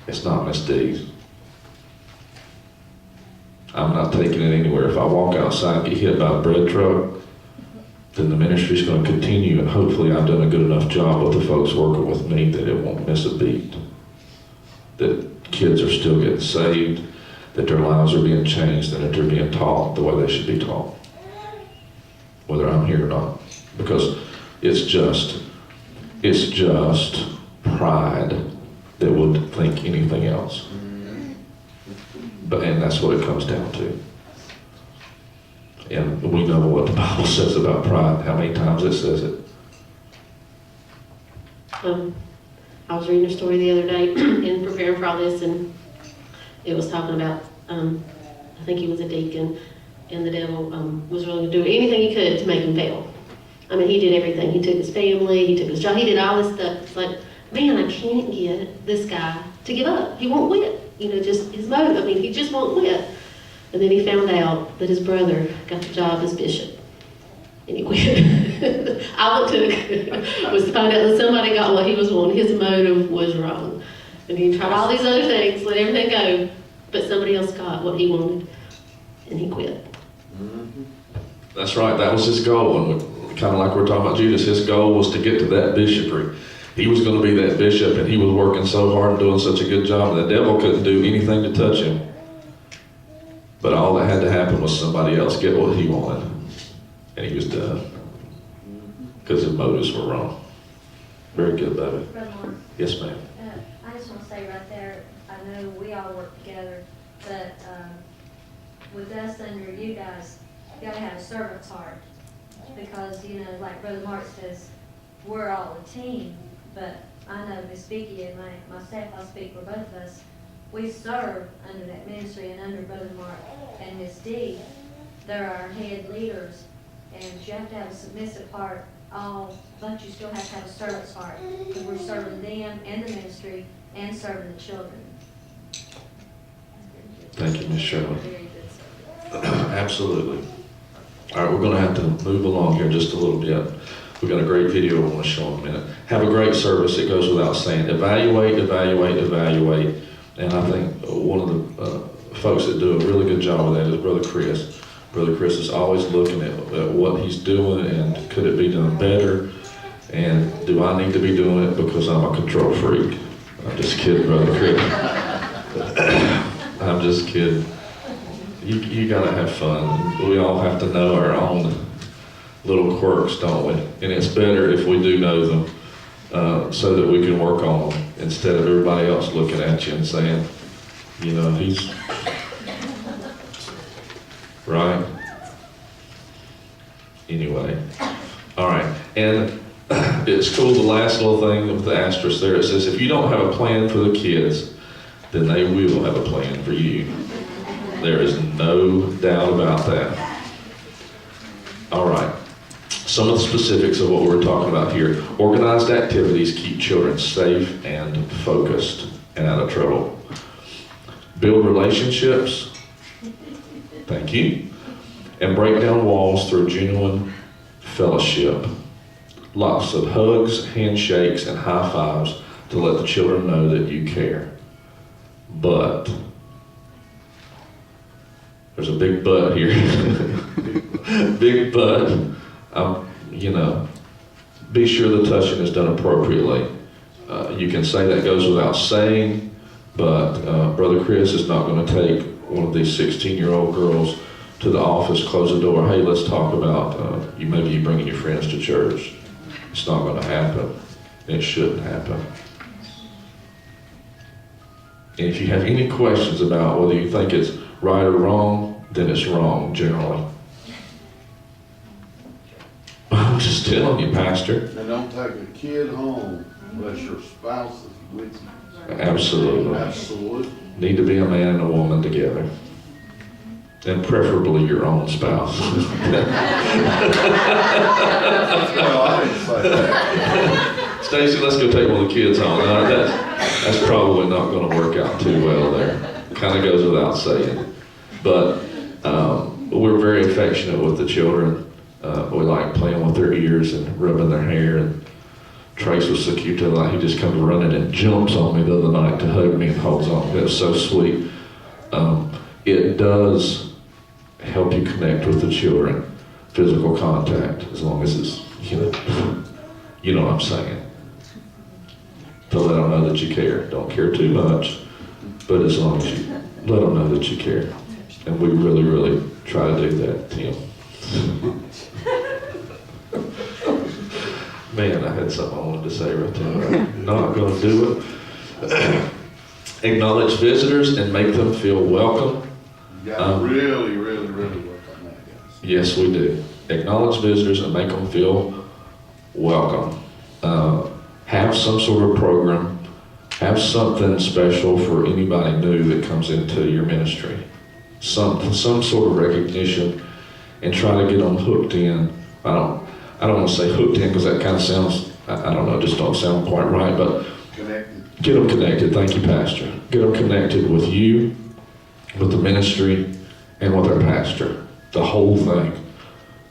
It's not Miss D's. I'm not taking it anywhere. If I walk outside and get hit by a bread truck, then the ministry's going to continue, and hopefully I've done a good enough job with the folks working with me that it won't miss a beat. That kids are still getting saved, that their lives are being changed, and that they're being taught the way they should be taught, whether I'm here or not. Because it's just pride that would think anything else. And that's what it comes down to. And we know what the Bible says about pride, how many times it says it. I was reading a story the other day in preparing for all this, and it was talking about, I think he was a deacon, and the devil was willing to do anything he could to make him fail. I mean, he did everything. He took his family, he took his job, he did all this stuff. It's like, man, I can't get this guy to give up. He won't quit. You know, just his motive. I mean, he just won't quit. And then he found out that his brother got the job as bishop. And he quit. All it took was to find out that somebody got what he was wanting. His motive was wrong. And he tried all these other things, let everything go, but somebody else got what he wanted, and he quit. Mm-hmm. That's right. That was his goal. And kind of like we're talking about Judas, his goal was to get to that bishopry. He was going to be that bishop, and he was working so hard and doing such a good job, and the devil couldn't do anything to touch him. But all that had to happen was somebody else get what he wanted, and he was done. Because his motives were wrong. Very good, baby. Brother Mark, Yes, ma'am. I just want to say right there, I know we all work together, but with us under you guys, you got to have a servant's heart. Because, you know, like Brother Mark says, we're all a team, but I know Miss Vicki and my staff, I speak for both of us, we serve under that ministry and under Brother Mark and Miss D. They're our head leaders, and you have to have a submissive heart, but you still have to have a servant's heart, because we're serving them and the ministry and serving the children. Thank you, Miss Shirley. Very good service. Absolutely. All right, we're going to have to move along here just a little bit. We've got a great video I want to show in a minute. Have a great service. It goes without saying. Evaluate, evaluate, evaluate. And I think one of the folks that do a really good job of that is Brother Chris. Brother Chris is always looking at what he's doing and could it be done better? And do I need to be doing it because I'm a control freak? I'm just kidding, Brother Chris. I'm just kidding. You gotta have fun. We all have to know our own little quirks, don't we? And it's better if we do know them so that we can work on them instead of everybody else looking at you and saying, you know, he's right. Anyway, all right. And it's cool, the last little thing with the asterisk there, it says, if you don't have a plan for the kids, then they will have a plan for you. There is no doubt about that. All right. Some of the specifics of what we're talking about here. Organized activities keep children safe and focused and out of trouble. Build relationships. Thank you. And break down walls through genuine fellowship. Lots of hugs, handshakes, and high fives to let the children know that you care. But there's a big but here. Big but. You know, be sure the touching is done appropriately. You can say that goes without saying, but Brother Chris is not going to take one of these 16-year-old girls to the office, close the door, hey, let's talk about maybe you bringing your friends to church. It's not going to happen. It shouldn't happen. And if you have any questions about whether you think it's right or wrong, then it's wrong, generally. I'm just telling you, Pastor. And don't take a kid home unless your spouse is with you. Absolutely. Absolutely. Need to be a man and a woman together. And preferably your own spouse. Well, I didn't say that. Stacy, let's go take one of the kids home. That's probably not going to work out too well there. Kind of goes without saying. But we're very affectionate with the children. We like playing with their ears and rubbing their hair and Trace was so cute the other night. He just comes running and jumps on me the other night to hug me and holds on me. That's so sweet. It does help you connect with the children, physical contact, as long as it's, you know what I'm saying. To let them know that you care. Don't care too much, but as long as you let them know that you care. And we really, really try to do that, Tim. Man, I had something I wanted to say right there. I'm not going to do it. Acknowledge visitors and make them feel welcome. You gotta really, really, really work on that, guys. Yes, we do. Acknowledge visitors and make them feel welcome. Have some sort of program. Have something special for anybody new that comes into your ministry. Some sort of recognition, and try to get them hooked in. I don't want to say hooked in because that kind of sounds, I don't know, just don't sound quite right, but Connected. get them connected. Thank you, Pastor. Get them connected with you, with the ministry, and with our pastor. The whole thing.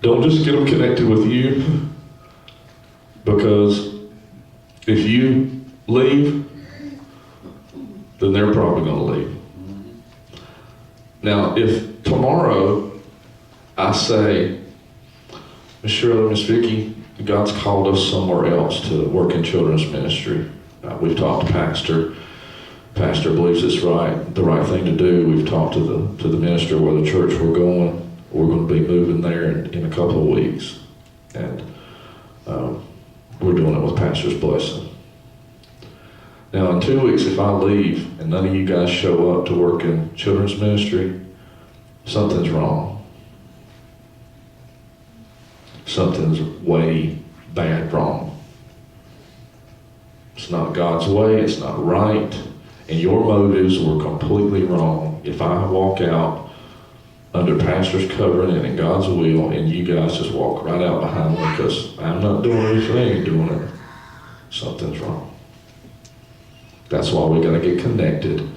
Don't just get them connected with you, because if you leave, then they're probably going to leave. Now, if tomorrow I say, Miss Shirley, Miss Vicki, God's called us somewhere else to work in children's ministry. We've talked to Pastor. Pastor believes it's right, the right thing to do. We've talked to the minister where the church we're going. We're going to be moving there in a couple of weeks. And we're doing it with Pastor's blessing. Now, in 2 weeks, if I leave and none of you guys show up to work in children's ministry, something's wrong. Something's way bad wrong. It's not God's way, it's not right, and your motives were completely wrong. If I walk out under Pastor's covering and in God's will, and you guys just walk right out behind me because I'm not doing anything, doing it, something's wrong. That's why we got to get connected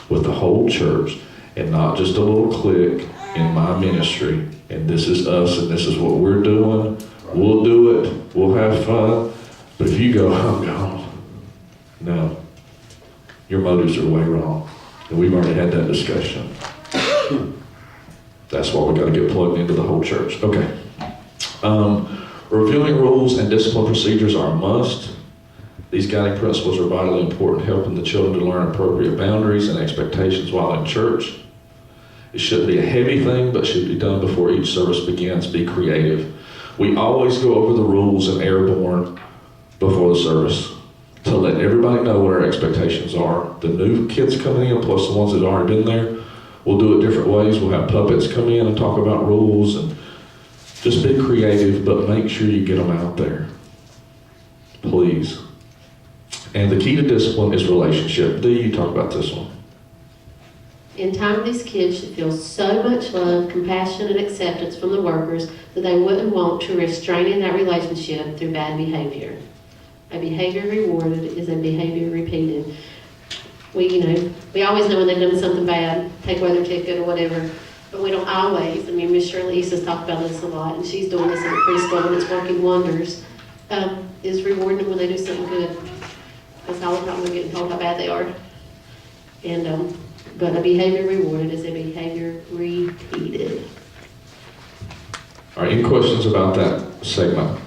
with the whole church and not just a little clique in my ministry. And this is us and this is what we're doing. We'll do it. We'll have fun. But if you go, I'm gone. No. Your motives are way wrong. And we've already had that discussion. That's why we got to get plugged into the whole church. Okay. Reviewing rules and discipline procedures are a must. These guiding principles are vitally important, helping the children to learn appropriate boundaries and expectations while in church. It shouldn't be a heavy thing, but should be done before each service begins. Be creative. We always go over the rules in Airborne before the service to let everybody know what our expectations are. The new kids coming in, plus the ones that have already been there, we'll do it different ways. We'll have puppets come in and talk about rules, and just be creative, but make sure you get them out there. Please. And the key to discipline is relationship. Dee, you talk about this one. In time, these kids should feel so much love, compassion, and acceptance from the workers that they wouldn't want to restrain in that relationship through bad behavior. A behavior rewarded is a behavior repeated. We always know when they've done something bad, take away their ticket or whatever, but we don't always. I mean, Miss Shirley Easton's talked about this a lot, and she's doing this in the preschool, and it's working wonders, is rewarding them when they do something good. Because all the time we're getting told how bad they are. And, but a behavior rewarded is a behavior repeated. All right, any questions about that segment?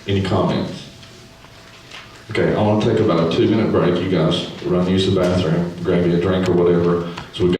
Any comments? Okay, I want to take about a 2-minute break. You guys run, use the bathroom, grab you a drink or whatever.